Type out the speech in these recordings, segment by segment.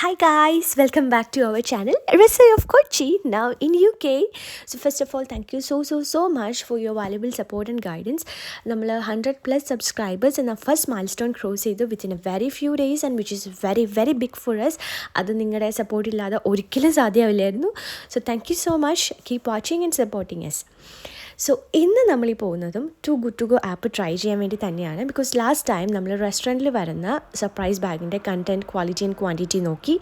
Hi guys, welcome back to our channel Recipe of Kochi, now in UK. So first of all, thank you so much for your valuable support and guidance. നമ്മൾ 100+ subscribers എന്ന first mile stone cross ചെയ്തു within a very few days, and which is very big for us. അത് നിങ്ങളുടെ support ഇല്ലാതെ ഒരിക്കലും സാധ്യമാവില്ലായിരുന്നു. So thank you so much, keep watching and supporting us. So ഇന്ന് നമ്മൾ പോകുന്നതും Too Good To Go app try ചെയ്യാൻ വേണ്ടി തന്നെയാണ്. ബിക്കോസ് ലാസ്റ്റ് ടൈം നമ്മൾ റെസ്റ്റോറൻറ്റിൽ വരുന്ന സർപ്രൈസ് ബാഗിൻ്റെ കണ്ടൻറ്റ്, ക്വാളിറ്റി ആൻഡ് ക്വാണ്ടിറ്റി നോക്കി.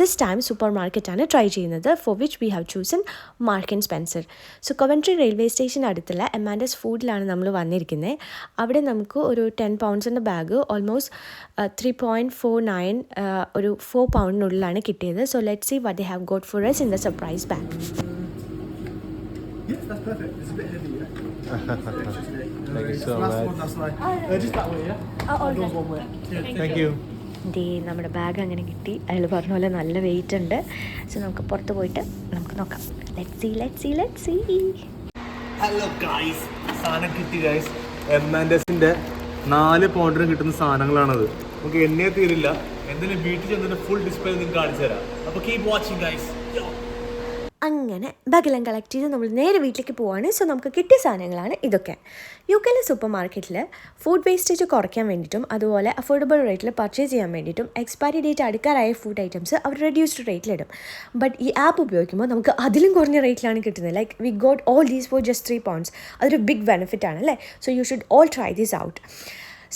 ദിസ് ടൈം സൂപ്പർ മാർക്കറ്റാണ് ട്രൈ ചെയ്യുന്നത്, for which we have chosen Marks and Spencer. So Coventry railway station അടുത്തുള്ള എമാൻഡസ് ഫുഡിലാണ് നമ്മൾ വന്നിരിക്കുന്നത്. അവിടെ നമുക്ക് ഒരു 10 pounds ബാഗ് ഓൾമോസ്റ്റ് 3.49 ഒരു 4 pound കിട്ടിയത്. So let see what they have got for us in the surprise bag. Yes, that's perfect. It's a bit heavy, yeah? Thank you so much. That's right. Just that way, yeah? Goes one way. Thank you. നമ്മുടെ bag അങ്ങനെ കിട്ടി. അയാൾ പറഞ്ഞ പോലെ നല്ല wait ഉണ്ട്. So നമുക്ക് പുറത്ത് പോയിട്ട് നമുക്ക് നോക്കാം. Let see. ഹലോ ഗൈസ്, സാധനം കിട്ടി ഗൈസ്. എംആൻഡസിന്റെ 4 പൗണ്ടിന് കിട്ടുന്ന സാധനങ്ങളാണത്. നമുക്ക് എണ്ണയെ തീരില്ല. എന്തെങ്കിലും വീട്ടിൽ ചെന്നിട്ട് ഫുൾ ഡിസ്പ്ലേ നിങ്ങൾക്ക് കാണിച്ചു തരാം. അപ്പോൾ കീപ് വാച്ചിങ് ഗൈസ്. അങ്ങനെ ബാഗെല്ലാം കളക്ട് ചെയ്ത് നമ്മൾ നേരെ വീട്ടിലേക്ക് പോവാണ്. സോ നമുക്ക് കിട്ടിയ സാധനങ്ങളാണ് ഇതൊക്കെ. യു കെയിലെ സൂപ്പർ മാർക്കറ്റിൽ ഫുഡ് വേസ്റ്റേജ് കുറയ്ക്കാൻ വേണ്ടിയിട്ടും അതുപോലെ അഫോർഡബിൾ റേറ്റിൽ പർച്ചേസ് ചെയ്യാൻ വേണ്ടിയിട്ടും എക്സ്പയറി ഡേറ്റ് അടുക്കാറായ ഫുഡ് ഐറ്റംസ് അവർ റെഡ്യൂസ്ഡ് റേറ്റിലിടും. ബട്ട് ഈ ആപ്പ് ഉപയോഗിക്കുമ്പോൾ നമുക്ക് അതിലും കുറഞ്ഞ റേറ്റിലാണ് കിട്ടുന്നത്. Like we got all these for just 3 pounds. അതൊരു ബിഗ് ബെനിഫിറ്റ് ആണ് അല്ലേ. So you should all try this out.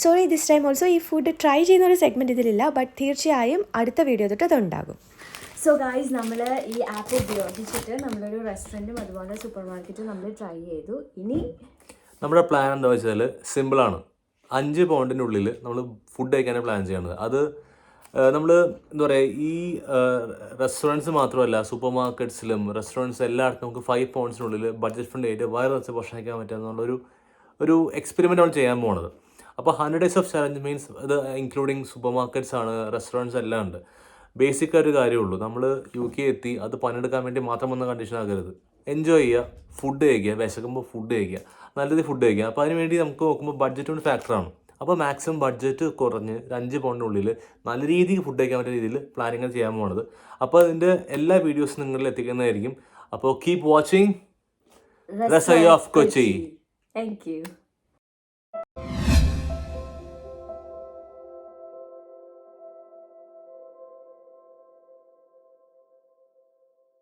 Sorry, this time also ഈ ഫുഡ് ട്രൈ ചെയ്യുന്ന ഒരു സെഗ്മെൻറ്റ് ഇതിലില്ല, ബട്ട് തീർച്ചയായും അടുത്ത വീഡിയോ തൊട്ട് അതുണ്ടാകും. സോ ഗായ്സ്, നമ്മൾ ഈ ആപ്പ് ഉപയോഗിച്ചിട്ട് നമ്മളൊരു റെസ്റ്റോറൻറ്റും അതുപോലെ സൂപ്പർ മാർക്കറ്റും നമ്മൾ ട്രൈ ചെയ്തു. ഇനി നമ്മുടെ പ്ലാൻ എന്താ വെച്ചാൽ സിമ്പിളാണ്. 5 പൗണ്ടിനുള്ളിൽ നമ്മൾ ഫുഡ് കഴിക്കാനാണ് പ്ലാൻ ചെയ്യുന്നത്. അത് നമ്മൾ എന്താ പറയുക, ഈ റെസ്റ്റോറൻറ്റ്സ് മാത്രമല്ല, സൂപ്പർ മാർക്കറ്റ്സിലും റെസ്റ്റോറൻറ്റ്സ് എല്ലായിടത്തും നമുക്ക് 5 poundsനുള്ളിൽ ബഡ്ജറ്റ് ഫ്രണ്ട്ലി ആയിട്ട് വയറ് വെച്ച് ഭക്ഷണം കഴിക്കാൻ പറ്റുക ഒരു എക്സ്പെരിമെൻ്റ് ആണ് ചെയ്യാൻ പോകുന്നത്. അപ്പോൾ 100 days ഓഫ് ചലഞ്ച് മീൻസ് അത് ഇൻക്ലൂഡിങ് സൂപ്പർ മാർക്കറ്റ്സ് ആണ്, റെസ്റ്റോറൻറ്റ്സ് എല്ലാം ഉണ്ട്. ബേസിക് ഒരു കാര്യമുള്ളൂ, നമ്മൾ UK എത്തി അത് പണിയെടുക്കാൻ വേണ്ടി മാത്രം വന്ന കണ്ടീഷൻ ആകരുത്. എൻജോയ് ചെയ്യുക, ഫുഡ് കഴിക്കുക, വിശക്കുമ്പോൾ ഫുഡ് കഴിക്കുക, നല്ല രീതിയിൽ ഫുഡ് കഴിക്കുക. അപ്പോൾ അതിന് വേണ്ടി നമുക്ക് നോക്കുമ്പോൾ ബഡ്ജറ്റ് ഒരു ഫാക്ടറാണ്. അപ്പോൾ മാക്സിമം ബഡ്ജറ്റ് കുറഞ്ഞ് 5 പൗണ്ടിനുള്ളിൽ നല്ല രീതിക്ക് ഫുഡ് കഴിക്കാൻ പറ്റിയ രീതിയിൽ പ്ലാനിങ് ചെയ്യാൻ പോകുന്നത്. അപ്പോൾ അതിൻ്റെ എല്ലാ വീഡിയോസും നിങ്ങളിൽ എത്തിക്കുന്നതായിരിക്കും. അപ്പോൾ keep watching recipe of Kochi. Thank you.